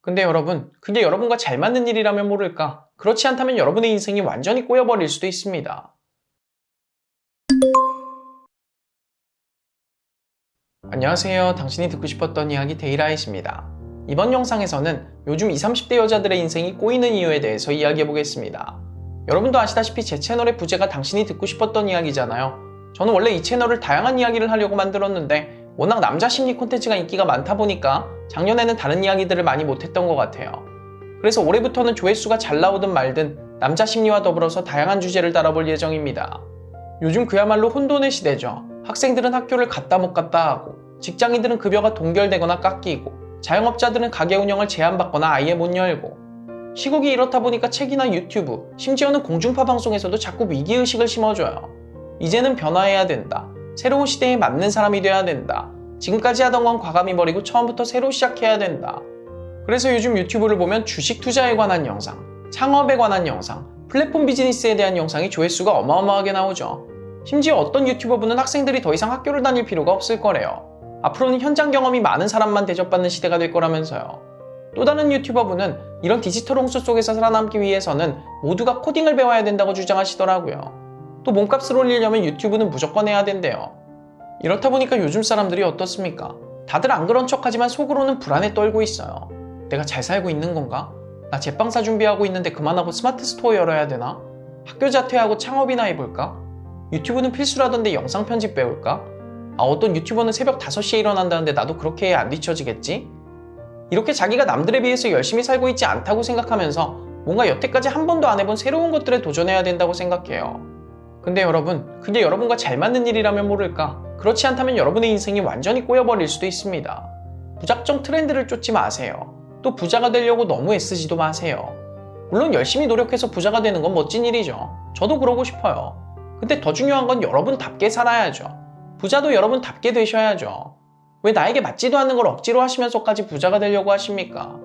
근데 여러분, 그게 여러분과 잘 맞는 일이라면 모를까? 그렇지 않다면 여러분의 인생이 완전히 꼬여버릴 수도 있습니다. 안녕하세요. 당신이 듣고 싶었던 이야기 데이라이트입니다. 이번 영상에서는 요즘 20, 30대 여자들의 인생이 꼬이는 이유에 대해서 이야기해보겠습니다. 여러분도 아시다시피 제 채널의 부제가 당신이 듣고 싶었던 이야기잖아요. 저는 원래 이 채널을 다양한 이야기를 하려고 만들었는데 워낙 남자 심리 콘텐츠가 인기가 많다 보니까 작년에는 다른 이야기들을 많이 못했던 것 같아요. 그래서 올해부터는 조회수가 잘 나오든 말든 남자 심리와 더불어서 다양한 주제를 다뤄볼 예정입니다. 요즘 그야말로 혼돈의 시대죠. 학생들은 학교를 갔다 못 갔다 하고, 직장인들은 급여가 동결되거나 깎이고, 자영업자들은 가게 운영을 제한받거나 아예 못 열고, 시국이 이렇다 보니까 책이나 유튜브, 심지어는 공중파 방송에서도 자꾸 위기의식을 심어줘요. 이제는 변화해야 된다. 새로운 시대에 맞는 사람이 돼야 된다. 지금까지 하던 건 과감히 버리고 처음부터 새로 시작해야 된다. 그래서 요즘 유튜브를 보면 주식 투자에 관한 영상, 창업에 관한 영상, 플랫폼 비즈니스에 대한 영상이 조회수가 어마어마하게 나오죠. 심지어 어떤 유튜버분은 학생들이 더 이상 학교를 다닐 필요가 없을 거래요. 앞으로는 현장 경험이 많은 사람만 대접받는 시대가 될 거라면서요. 또 다른 유튜버분은 이런 디지털 홍수 속에서 살아남기 위해서는 모두가 코딩을 배워야 된다고 주장하시더라고요. 또 몸값을 올리려면 유튜브는 무조건 해야 된대요. 이렇다 보니까 요즘 사람들이 어떻습니까? 다들 안 그런 척하지만 속으로는 불안에 떨고 있어요. 내가 잘 살고 있는 건가? 나 제빵사 준비하고 있는데 그만하고 스마트 스토어 열어야 되나? 학교 자퇴하고 창업이나 해볼까? 유튜브는 필수라던데 영상 편집 배울까? 어떤 유튜버는 새벽 5시에 일어난다는데 나도 그렇게 해야 안 뒤처지겠지? 이렇게 자기가 남들에 비해서 열심히 살고 있지 않다고 생각하면서 뭔가 여태까지 한 번도 안 해본 새로운 것들에 도전해야 된다고 생각해요. 근데 여러분, 그게 여러분과 잘 맞는 일이라면 모를까? 그렇지 않다면 여러분의 인생이 완전히 꼬여버릴 수도 있습니다. 무작정 트렌드를 쫓지 마세요. 또 부자가 되려고 너무 애쓰지도 마세요. 물론 열심히 노력해서 부자가 되는 건 멋진 일이죠. 저도 그러고 싶어요. 근데 더 중요한 건 여러분답게 살아야죠. 부자도 여러분답게 되셔야죠. 왜 나에게 맞지도 않는 걸 억지로 하시면서까지 부자가 되려고 하십니까?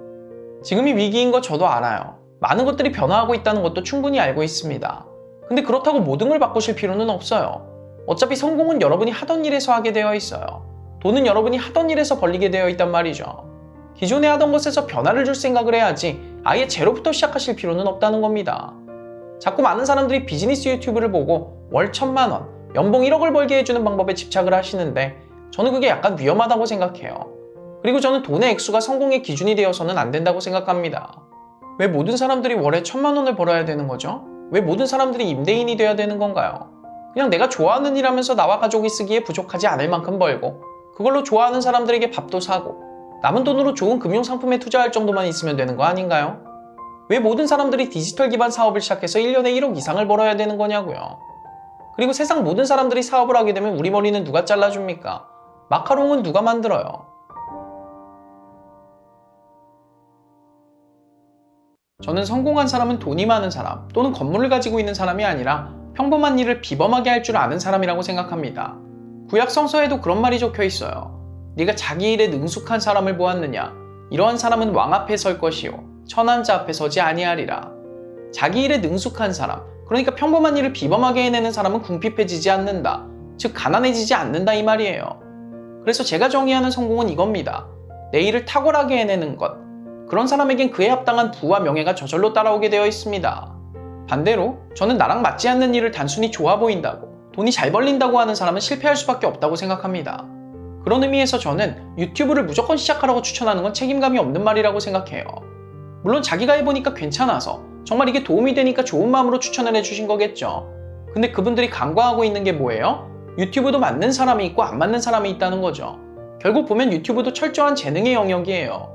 지금이 위기인 거 저도 알아요. 많은 것들이 변화하고 있다는 것도 충분히 알고 있습니다. 근데 그렇다고 모든 걸 바꾸실 필요는 없어요. 어차피 성공은 여러분이 하던 일에서 하게 되어 있어요. 돈은 여러분이 하던 일에서 벌리게 되어 있단 말이죠. 기존에 하던 것에서 변화를 줄 생각을 해야지 아예 제로부터 시작하실 필요는 없다는 겁니다. 자꾸 많은 사람들이 비즈니스 유튜브를 보고 월 1,000만 원, 연봉 1억을 벌게 해주는 방법에 집착을 하시는데 저는 그게 약간 위험하다고 생각해요. 그리고 저는 돈의 액수가 성공의 기준이 되어서는 안 된다고 생각합니다. 왜 모든 사람들이 월에 1,000만 원을 벌어야 되는 거죠? 왜 모든 사람들이 임대인이 돼야 되는 건가요? 그냥 내가 좋아하는 일 하면서 나와 가족이 쓰기에 부족하지 않을 만큼 벌고 그걸로 좋아하는 사람들에게 밥도 사고 남은 돈으로 좋은 금융상품에 투자할 정도만 있으면 되는 거 아닌가요? 왜 모든 사람들이 디지털 기반 사업을 시작해서 1년에 1억 이상을 벌어야 되는 거냐고요. 그리고 세상 모든 사람들이 사업을 하게 되면 우리 머리는 누가 잘라줍니까? 마카롱은 누가 만들어요? 저는 성공한 사람은 돈이 많은 사람 또는 건물을 가지고 있는 사람이 아니라 평범한 일을 비범하게 할 줄 아는 사람이라고 생각합니다. 구약 성서에도 그런 말이 적혀 있어요. 네가 자기 일에 능숙한 사람을 보았느냐? 이러한 사람은 왕 앞에 설 것이요 천한 자 앞에 서지 아니하리라. 자기 일에 능숙한 사람, 그러니까 평범한 일을 비범하게 해내는 사람은 궁핍해지지 않는다. 즉 가난해지지 않는다 이 말이에요. 그래서 제가 정의하는 성공은 이겁니다. 내 일을 탁월하게 해내는 것. 그런 사람에겐 그에 합당한 부와 명예가 저절로 따라오게 되어 있습니다. 반대로 저는 나랑 맞지 않는 일을 단순히 좋아 보인다고, 돈이 잘 벌린다고 하는 사람은 실패할 수밖에 없다고 생각합니다. 그런 의미에서 저는 유튜브를 무조건 시작하라고 추천하는 건 책임감이 없는 말이라고 생각해요. 물론 자기가 해보니까 괜찮아서 정말 이게 도움이 되니까 좋은 마음으로 추천을 해주신 거겠죠. 근데 그분들이 간과하고 있는 게 뭐예요? 유튜브도 맞는 사람이 있고 안 맞는 사람이 있다는 거죠. 결국 보면 유튜브도 철저한 재능의 영역이에요.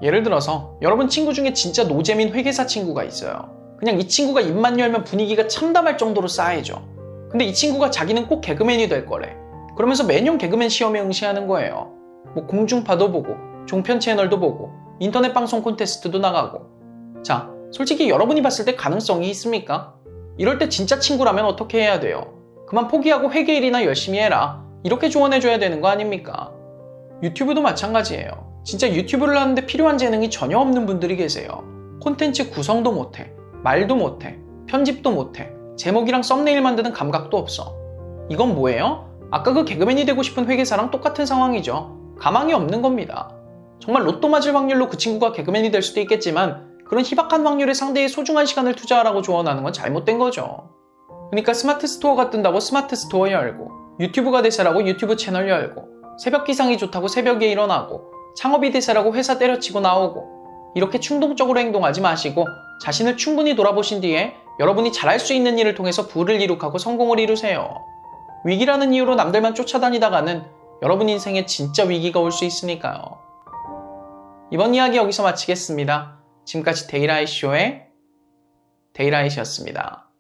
예를 들어서 여러분 친구 중에 진짜 노재민 회계사 친구가 있어요. 그냥 이 친구가 입만 열면 분위기가 참담할 정도로 싸해져. 근데 이 친구가 자기는 꼭 개그맨이 될 거래. 그러면서 매년 개그맨 시험에 응시하는 거예요. 뭐 공중파도 보고 종편 채널도 보고 인터넷 방송 콘테스트도 나가고. 자, 솔직히 여러분이 봤을 때 가능성이 있습니까? 이럴 때 진짜 친구라면 어떻게 해야 돼요? 그만 포기하고 회계 일이나 열심히 해라. 이렇게 조언해줘야 되는 거 아닙니까? 유튜브도 마찬가지예요. 진짜 유튜브를 하는데 필요한 재능이 전혀 없는 분들이 계세요. 콘텐츠 구성도 못해, 말도 못해, 편집도 못해, 제목이랑 썸네일 만드는 감각도 없어. 이건 뭐예요? 아까 그 개그맨이 되고 싶은 회계사랑 똑같은 상황이죠. 가망이 없는 겁니다. 정말 로또 맞을 확률로 그 친구가 개그맨이 될 수도 있겠지만 그런 희박한 확률에 상대의 소중한 시간을 투자하라고 조언하는 건 잘못된 거죠. 그러니까 스마트 스토어가 뜬다고 스마트 스토어 열고, 유튜브가 대세라고 유튜브 채널 열고, 새벽 기상이 좋다고 새벽에 일어나고, 창업이 대세라고 회사 때려치고 나오고, 이렇게 충동적으로 행동하지 마시고 자신을 충분히 돌아보신 뒤에 여러분이 잘할 수 있는 일을 통해서 부를 이룩하고 성공을 이루세요. 위기라는 이유로 남들만 쫓아다니다가는 여러분 인생에 진짜 위기가 올 수 있으니까요. 이번 이야기 여기서 마치겠습니다. 지금까지 데일라이쇼의 데일라이트였습니다.